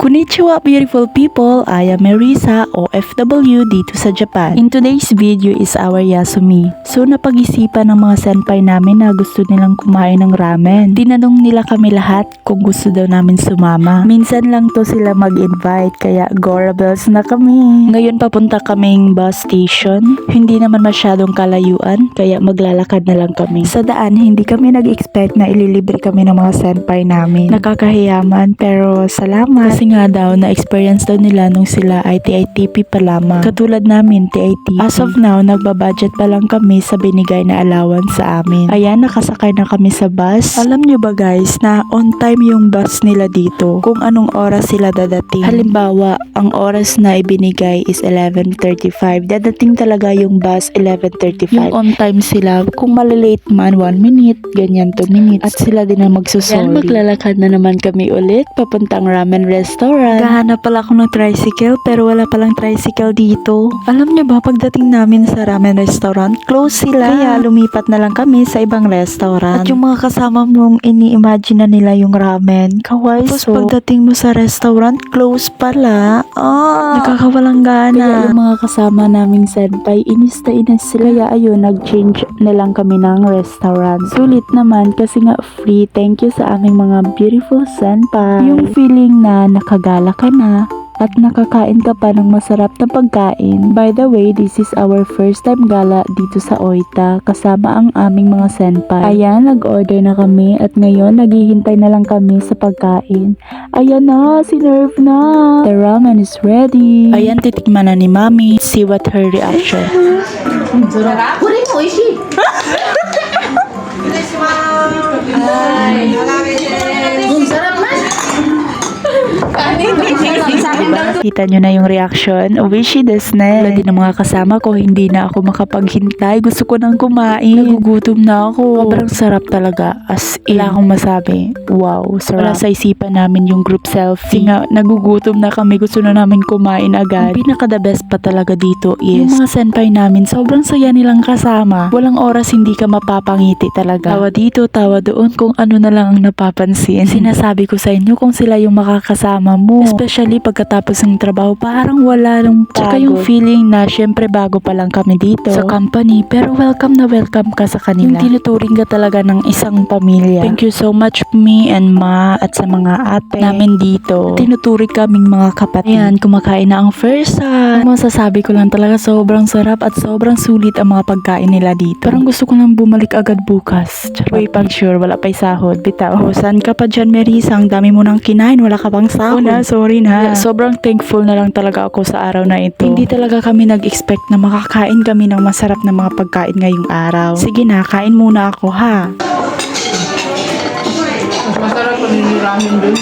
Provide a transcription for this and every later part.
Konnichiwa beautiful people, I am Marisa, OFW dito sa Japan. In today's video is our Yasumi. So napag-isipan ng mga senpai namin na gusto nilang kumain ng ramen. Tinanong nila kami lahat kung gusto daw namin sumama. Minsan lang to sila mag-invite kaya gorabels na kami. Ngayon papunta kaming bus station. Hindi naman masyadong kalayuan kaya maglalakad na lang kami. Sa daan hindi kami nag-expect na ililibre kami ng mga senpai namin. Nakakahiyaman pero salamat. Kasi nga daw na-experience daw nila nung sila ay TITP pa lamang. Katulad namin TITP. As of now, nagbabudget pa lang kami sa binigay na allowance sa amin. Ayan, nakasakay na kami sa bus. Alam nyo ba guys na on time yung bus nila dito kung anong oras sila dadating. Halimbawa, ang oras na ibinigay is 11:35. Dadating talaga yung bus 11:35. Yung on time sila, kung malilate man 1 minute, ganyan 2 minutes. At sila din ang magsusorry. Yan, maglalakad na naman kami ulit papuntang ramen restaurant. Gahanap pala ako ng tricycle pero wala palang tricycle dito. Alam nyo ba, pagdating namin sa ramen restaurant, close sila. Kaya lumipat na lang kami sa ibang restaurant. At yung mga kasama mong ini-imagine na nila yung ramen, kawaii. Tapos pagdating mo sa restaurant, close pala. Nakakawalang gana. Kaya yung mga kasama naming senpai, inis na inis sila. Kaya ayun, nag-change na lang kami ng restaurant. Sulit naman kasi nga free. Thank you sa aming mga beautiful senpai. Yung feeling na nakagala ka na at nakakain ka pa ng masarap na pagkain. By the way, this is our first time gala dito sa Oita kasama ang aming mga senpai. Ayan, nag-order na kami at ngayon naghihintay na lang kami sa pagkain. Ayan na, sinerve na. The ramen is ready. Ayan, titikman na ni Mami. See what her reaction. Kita nyo na yung reaction. Uwishi desu ne. Lagi ng mga kasama ko, hindi na ako makapaghintay. Gusto ko nang kumain. Nagugutom na ako. Sobrang sarap talaga. As in, wala akong masabi. Wow, sarap. Wala sa isipan namin yung group selfie. Kasi nga, nagugutom na kami. Gusto na namin kumain agad. Ang pinaka the best pa talaga dito is yung mga senpai namin, sobrang saya nilang kasama. Walang oras hindi ka mapapangiti talaga. Tawa dito, tawa doon, kung ano na lang ang napapansin. Sinasabi ko sa inyo kung sila yung makakasama mo. Especially pagkatapos ng trabaho, parang wala nang pagod. Tsaka yung feeling na syempre bago pa lang kami dito sa company, pero welcome na welcome ka sa kanila. Yung tinuturing ka talaga ng isang pamilya. Thank you so much me and ma at sa mga ate namin dito. Tinuturing kaming mga kapatid. Ayan, kumakain na ang first time. Masasabi ko lang talaga sobrang sarap at sobrang sulit ang mga pagkain nila dito. Parang gusto ko nang bumalik agad bukas. Uy, pag sure, wala pa'y sahod. Bitaw. Saan ka pa dyan, Marisa? Ang dami mo nang kinain. Wala ka bang sahod? Sorry na. Sobrang thankful na lang talaga ako sa araw na ito. Hindi talaga kami nag-expect na makakain kami ng masarap na mga pagkain ngayong araw. Sige na, kain muna ako ha. Mas masarap pa rin yung ramen doon.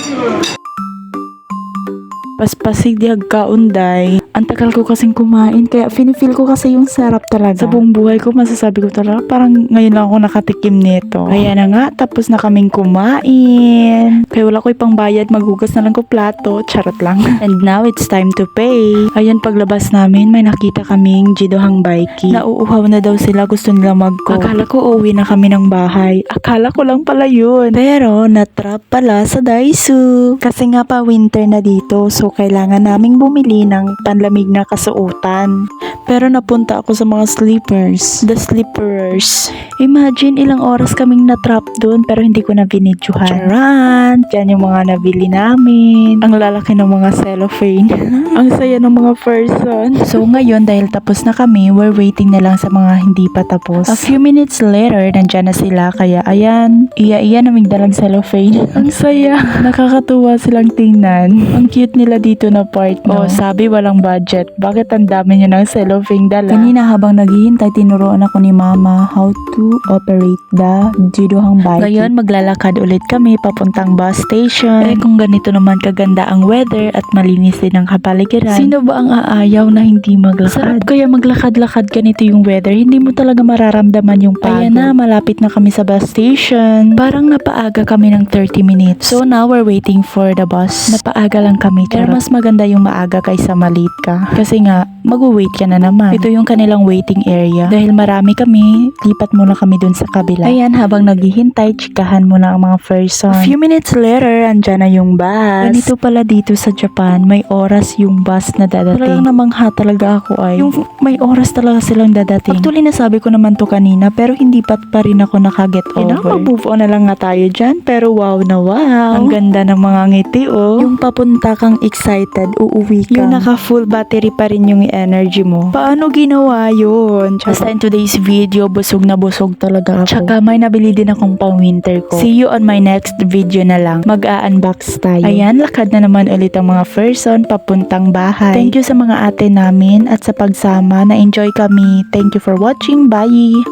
Paspasig dihag kaunday. Ang tagal ko kasing kumain kaya feel ko kasi yung sarap talaga. Sa buong buhay ko masasabi ko talaga parang ngayon lang ako nakatikim nito. Kaya na nga, tapos na kaming kumain. Kaya wala ko ipang bayad, maghugas na lang ko plato. Charot lang. And now it's time to pay. Ayan, paglabas namin may nakita kaming jidohang baiki. Nauuhaw na daw sila, gusto nila mag-go. Akala ko uwi na kami ng bahay. Akala ko lang pala yun. Pero natrap pala sa Daisu. Kasi nga pa winter na dito, so kailangan naming bumili ng panlamig na kasuotan. Pero napunta ako sa mga sleepers. The sleepers. Imagine ilang oras kaming natrap doon pero hindi ko na binidyohan. Charan! Yan yung mga nabili namin. Ang lalaki ng mga cellophane. Ang saya ng mga person. So ngayon dahil tapos na kami, we're waiting na lang sa mga hindi pa tapos. A few minutes later, nandyan na sila. Kaya ayan, iya naming dalang cellophane. Ang saya. Nakakatuwa silang tingnan. Ang cute nila dito na part, no? Sabi walang budget. Bakit ang dami nyo ng cellophane dala? Kanina habang naghihintay, tinuruan ako ni mama how to operate the jidohang bike. Ngayon, maglalakad ulit kami papuntang bus station. Kung ganito naman kaganda ang weather at malinis din ang kapaligiran, sino ba ang aayaw na hindi maglakad? Sarap kaya maglakad-lakad ganito yung weather. Hindi mo talaga mararamdaman yung pagod. Ayan na, malapit na kami sa bus station. Parang napaaga kami ng 30 minutes. So now, we're waiting for the bus. Napaaga lang kami. Pero mas maganda yung maaga kaysa maliit ka. Kasi nga, mag-wait ka na naman. Ito yung kanilang waiting area. Dahil marami kami, lipat muna kami dun sa kabila. Ayan, habang naghihintay, chikahan muna ang mga person. A few minutes later, andyan na yung bus. Ganito pala dito sa Japan, may oras yung bus na dadating. Talagang namangha talaga ako ay. Yung may oras talaga silang dadating. Actually, nasabi ko naman to kanina, pero hindi pa rin ako nakaget over. Mag-move on na lang nga tayo dyan, pero wow na wow. Ang ganda ng mga ngiti oh. Yung papunta kang excited, uuwi ka. Yung naka-full battery pa rin yung energy mo. Paano ginawa yun? Basta in today's video, busog na busog talaga ako. Tsaka may nabili din akong pang winter ko. See you on my next video na lang. Mag-a-unbox tayo. Ayan, lakad na naman ulit ang mga person papuntang bahay. Thank you sa mga ate namin at sa pagsama. Na-enjoy kami. Thank you for watching. Bye!